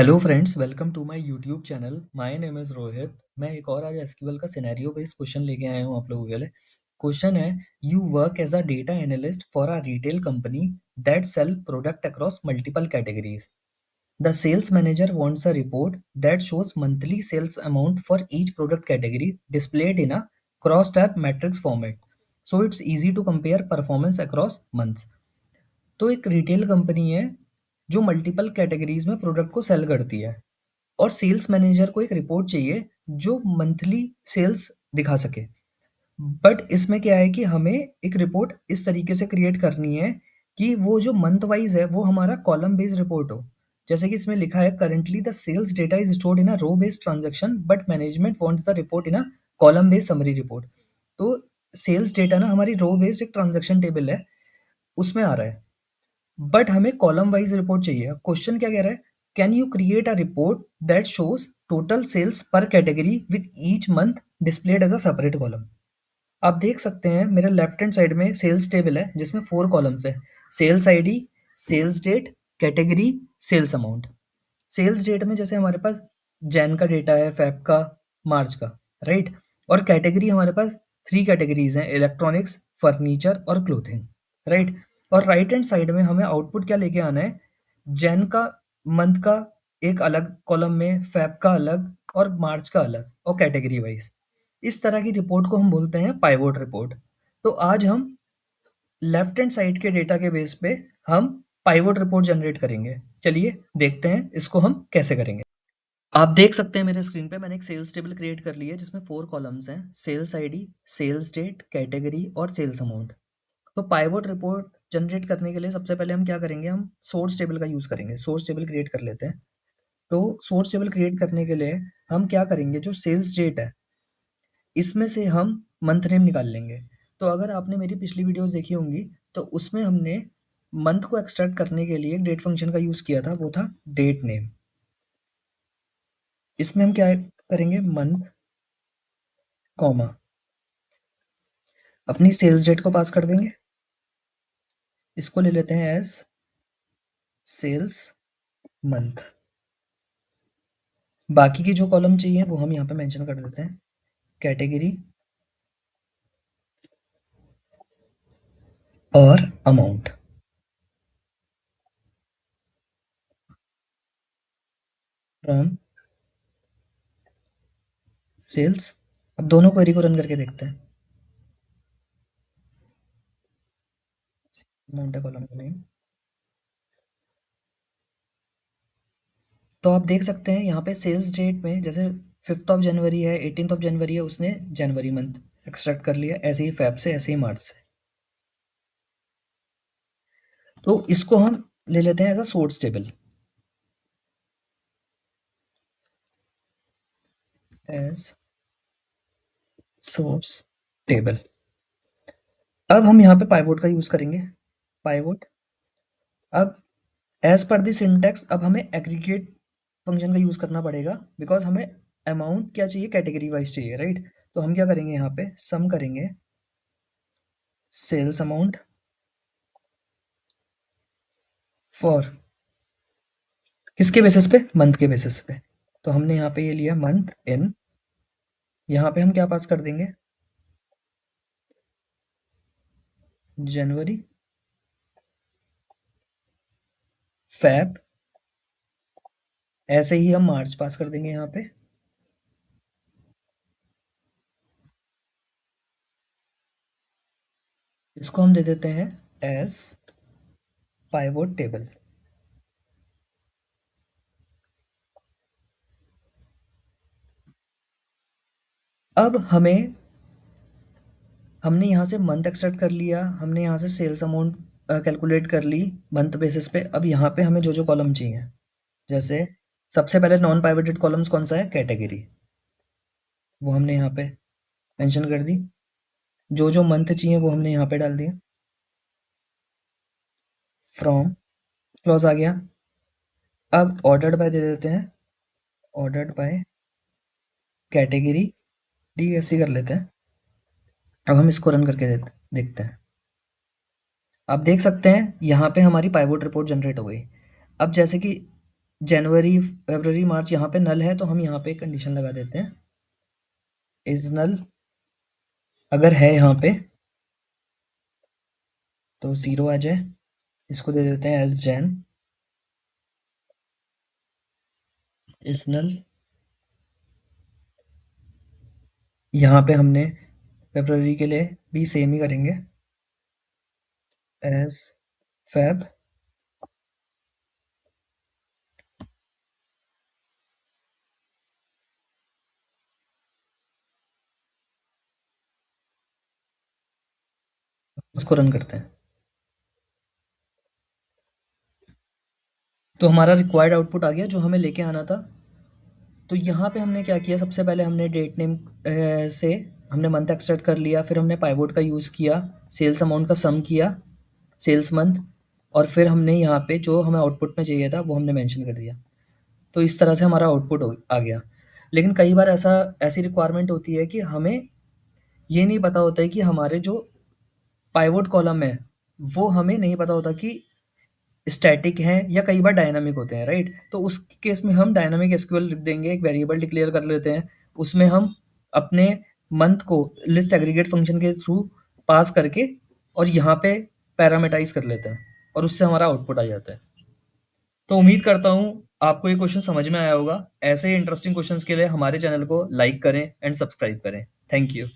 Hello friends, welcome to my YouTube channel. My name is Rohit. मैं एक और आज एसक्यूएल का सिनेरियो बेस्ड क्वेश्चन लेके आया हूँ आप लोगों के लिए। क्वेश्चन है, you work as a data analyst for a retail company that sell product across multiple categories. The sales manager wants a report that shows monthly sales amount for each product category displayed in a cross tab matrix format, so it's easy to compare performance across months. तो एक retail company है जो multiple categories में product को sell करती है, और sales manager को एक रिपोर्ट चाहिए जो मंथली सेल्स दिखा सके। बट इसमें क्या है कि हमें एक रिपोर्ट इस तरीके से क्रिएट करनी है कि वो जो मंथ वाइज है वो हमारा कॉलम बेस्ड रिपोर्ट हो। जैसे कि इसमें लिखा है, currently the sales data is stored in a row based transaction but management wants the report in a column based summary report. तो सेल्स डेटा ना हमारी रो बेस्ड एक ट्रांजेक्शन टेबल है, उसमें आ रहा है, बट हमें कॉलम वाइज रिपोर्ट चाहिए। क्वेश्चन क्या कह रहा है, can you create a report that shows total sales per category with each month displayed as a separate column. आप देख सकते हैं मेरे लेफ्ट हैंड साइड में सेल्स टेबल है जिसमें 4 कॉलम्स है। Sales ID, sales date, category, sales amount. Sales date में जैसे हमारे पास जैन का डेटा है, फेब का, मार्च का, राइट। और कैटेगरी हमारे पास 3 कैटेगरीज हैं, इलेक्ट्रॉनिक्स, फर्नीचर और क्लोथिंग, राइट। और राइट हैंड साइड में हमें आउटपुट क्या लेके आना है, जैन का मंथ का एक अलग कॉलम में, फेब का अलग और मार्च का अलग, और कैटेगरी वाइज। इस तरह की रिपोर्ट को हम बोलते हैं पाइवोट रिपोर्ट। तो आज हम लेफ्ट हैंड साइड के डेटा के बेस पे हम पाइवोट रिपोर्ट जनरेट करेंगे। चलिए देखते हैं इसको हम कैसे करेंगे। आप देख सकते हैं मेरे स्क्रीन पे मैंने एक सेल्स टेबल क्रिएट कर ली है जिसमें 4 कॉलम्स हैं, sales ID, sales date, category और सेल्स अमाउंट। तो पाइवोट रिपोर्ट जनरेट करने के लिए सबसे पहले हम क्या करेंगे, हम सोर्स टेबल का यूज़ करेंगे। सोर्स टेबल क्रिएट कर लेते हैं। तो सोर्स टेबल क्रिएट करने के लिए हम क्या करेंगे, जो सेल्स डेट है इसमें से हम मंथ नेम निकाल लेंगे। तो अगर आपने मेरी पिछली वीडियोस देखी होंगी तो उसमें हमने मंथ को एक्सट्रैक्ट करने के लिए डेट फंक्शन का यूज़ किया था, वो था डेट नेम। इसमें हम क्या करेंगे, मंथ कॉमा अपनी सेल्स डेट को पास कर देंगे। इसको ले लेते हैं एज सेल्स मंथ। बाकी की जो कॉलम चाहिए वो हम यहाँ पे मेंशन कर देते हैं, कैटेगरी और अमाउंट फ्रॉम सेल्स। अब दोनों क्वेरी को रन करके देखते हैं। अमाउंट है कॉलम का नेम। तो आप देख सकते हैं यहाँ पे सेल्स डेट में जैसे 5th ऑफ जनवरी है, 18th ऑफ जनवरी है, उसने जनवरी मंथ एक्सट्रैक्ट कर लिया। ऐसे ही फेब से, ऐसे ही मार्च से। तो इसको हम ले लेते हैं as a source table, as source table. अब हम यहाँ पे पाइवोट का यूज करेंगे। पाइवोट। अब एज पर द सिंटैक्स अब हमें एग्रीगेट फंक्शन का यूज करना पड़ेगा, बिकॉज हमें अमाउंट क्या चाहिए, कैटेगरी वाइज चाहिए, राइट। तो हम क्या करेंगे, यहाँ पे सम करेंगे सेल्स अमाउंट फॉर, किसके बेसिस पे, मंथ के बेसिस पे। तो हमने यहाँ पे ये लिया मंथ इन। यहाँ पे हम क्या पास कर देंगे, जनवरी, फैब। ऐसे ही हम मार्च पास कर देंगे यहाँ पे। इसको हम दे देते हैं एज पाइवोट टेबल। अब हमें, हमने यहाँ से मंथ एक्सट्रैक्ट कर लिया, हमने यहाँ से सेल्स अमाउंट कैलकुलेट कर ली मंथ बेसिस पे। अब यहाँ पे हमें जो जो कॉलम चाहिए, जैसे सबसे पहले नॉन पाइवटेड कॉलम्स कौन सा है, कैटेगरी, वो हमने यहाँ पे मेंशन कर दी। जो जो मंथ चाहिए वो हमने यहाँ पे डाल दिया। फ्रॉम क्लॉज आ गया। अब ऑर्डर्ड बाय दे देते हैं, ऑर्डर्ड बाय कैटेगरी, डी ऐसे कर लेते हैं। अब हम इसको रन करके देखते हैं। आप देख सकते हैं यहाँ पे हमारी पाइवोट रिपोर्ट जनरेट हो गई। अब जैसे कि जनवरी, फरवरी, मार्च यहाँ पे नल है, तो हम यहाँ पे कंडीशन लगा देते हैं, इज नल। अगर है यहाँ पे तो 0 आ जाए। इसको दे देते हैं एज जैन, इज नल। यहाँ पे हमने फरवरी के लिए भी सेम ही करेंगे, एज फेब। इसको रन करते हैं, तो हमारा रिक्वायर्ड आउटपुट आ गया जो हमें लेके आना था। तो यहाँ पे हमने क्या किया, सबसे पहले हमने डेट नेम से हमने मंथ एक्सट्रैक्ट कर लिया, फिर हमने पाइवोट का यूज़ किया, सेल्स अमाउंट का सम किया, सेल्स मंथ, और फिर हमने यहाँ पे जो हमें आउटपुट में चाहिए था वो हमने मेंशन कर दिया। तो इस तरह से हमारा आउटपुट आ गया। लेकिन कई बार ऐसी रिक्वायरमेंट होती है कि हमें ये नहीं पता होता है कि हमारे जो पाइवोट कॉलम है वो हमें नहीं पता होता कि स्टैटिक हैं या कई बार डायनामिक होते हैं, राइट? तो उस केस में हम डायनामिक एसक्यूएल लिख देंगे, एक वेरिएबल डिक्लेयर कर लेते हैं, उसमें हम अपने मंथ को लिस्ट एग्रीगेट फंक्शन के थ्रू पास करके और यहाँ पे पैरामीटाइज कर लेते हैं और उससे हमारा आउटपुट आ जाता है। तो उम्मीद करता हूँ आपको ये क्वेश्चन समझ में आया होगा। ऐसे ही इंटरेस्टिंग क्वेश्चंस के लिए हमारे चैनल को लाइक करें एंड सब्सक्राइब करें। Thank you.